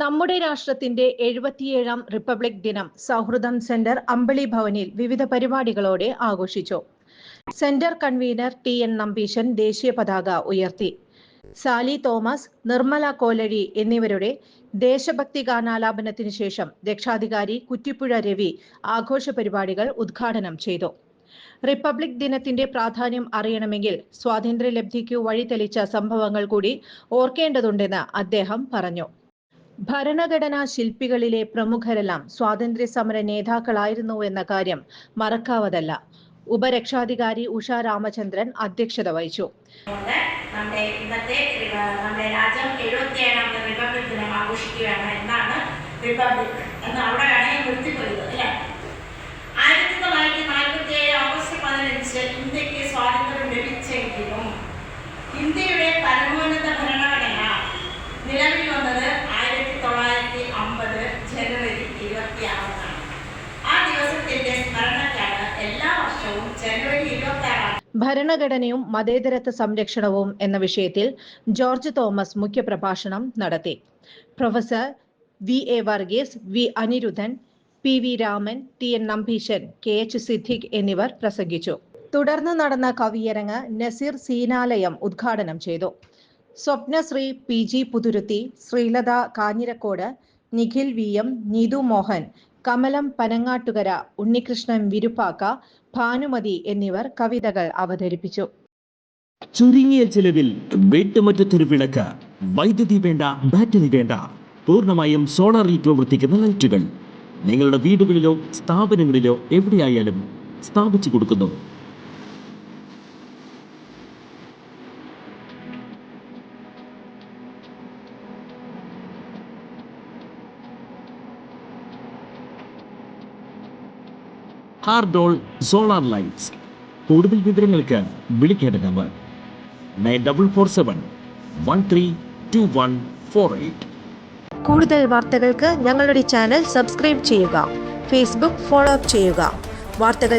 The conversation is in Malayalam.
നമ്മുടെ രാഷ്ട്രത്തിന്റെ 77ാം റിപ്പബ്ലിക് ദിനം സൗഹൃദം സെന്റർ അമ്പളി ഭവനിൽ വിവിധ പരിപാടികളോടെ ആഘോഷിച്ചു. Centre convener TN. നമ്പീശൻ ദേശീയ പതാക ഉയർത്തി. സാലി തോമസ്, നിർമ്മല കോലഴി എന്നിവരുടെ ദേശഭക്തി ഗാനാലാപനത്തിനു ശേഷം രക്ഷാധികാരി കുറ്റിപ്പുഴ രവി ആഘോഷ പരിപാടികൾ ഉദ്ഘാടനം ചെയ്തു. റിപ്പബ്ലിക് ദിനത്തിന്റെ പ്രാധാന്യം അറിയണമെങ്കിൽ സ്വാതന്ത്ര്യലബ്ധിക്കു വഴിതെളിച്ച സംഭവങ്ങൾ കൂടി ഓർക്കേണ്ടതുണ്ടെന്ന് അദ്ദേഹം പറഞ്ഞു. ഭരണഘടനാ ശില്പികളിലെ പ്രമുഖരെല്ലാം സ്വാതന്ത്ര്യ സമര നേതാക്കളായിരുന്നു എന്ന കാര്യം മറക്കാവതല്ല. ഉപരക്ഷാധികാരി ഉഷ രാമചന്ദ്രൻ അധ്യക്ഷത വഹിച്ചു. നമ്മുടെ രാജ്യം 77ാമത്തെ റിപ്പബ്ലിക് ദിനം ആഘോഷിക്കുകയാണ്. എന്നാണ് റിപ്പബ്ലിക് എന്ന് അവിടെയാണ് നിർത്തിപ്പോയത് അല്ലേ? 1947 ഓഗസ്റ്റ് 15 ഇന്ത്യക്ക് സ്വാതന്ത്ര്യം ലഭിച്ചെങ്കിലും ഇന്ത്യയുടെ പരമോന്നത ഭരണഘടന നിലവിൽ വന്നത് 1950 ജനുവരി 26 ആ ദിവസത്തിന്റെ സ്മരണയ്ക്കാണ് എല്ലാ വർഷവും ജനുവരി 26 ഭരണഘടനയും മതേതരത്വ സംരക്ഷണവും എന്ന വിഷയത്തിൽ ജോർജ് തോമസ് മുഖ്യപ്രഭാഷണം നടത്തി. Professor V A. Varghese, V. Aniruddhan, P V. Raman, T N. Nambeesan, K H. Siddique എന്നിവർ പ്രസംഗിച്ചു. തുടർന്ന് നടന്ന കവിയരങ്ങ് നസീർ സീനാലയം ഉദ്ഘാടനം ചെയ്തു. സ്വപ്നശ്രീ പി.ജി. പുതുരുത്തി, ശ്രീലത കാഞ്ഞിരക്കോട്, നിഖിൽ വി.എം., നീതു മോഹൻ, കമലം പനങ്ങാട്ടുകര, ഉണ്ണികൃഷ്ണൻ വിരുപ്പാക്ക, ഭാനുമതി എന്നിവർ കവിതകൾ അവതരിപ്പിച്ചു. ചുരുങ്ങിയ ചെലവിൽ വീട്ടുമുറ്റത്തൊരു വിളക്ക്, വൈദ്യുതി വേണ്ട, ബാറ്ററി വേണ്ട, പൂർണ്ണമായും സോളാറിൽ പ്രവർത്തിക്കുന്ന ലൈറ്റുകൾ നിങ്ങളുടെ വീടുകളിലോ സ്ഥാപനങ്ങളിലോ എവിടെയായാലും സ്ഥാപിച്ചു കൊടുക്കുന്നു. ഹാർഡോൾ സോളാർ ലൈറ്റ്സ്. കൂടുതൽ വിവരങ്ങൾക്ക് വിളിക്കേണ്ട നമ്പർ 9447 132148. കൂടുതൽ വാർത്തകൾക്ക് ഞങ്ങളുടെ ചാനൽ സബ്സ്ക്രൈബ് ചെയ്യുക. ഫേസ്ബുക്ക് ഫോളോ അപ്പ് ചെയ്യുക. വാർത്തകൾ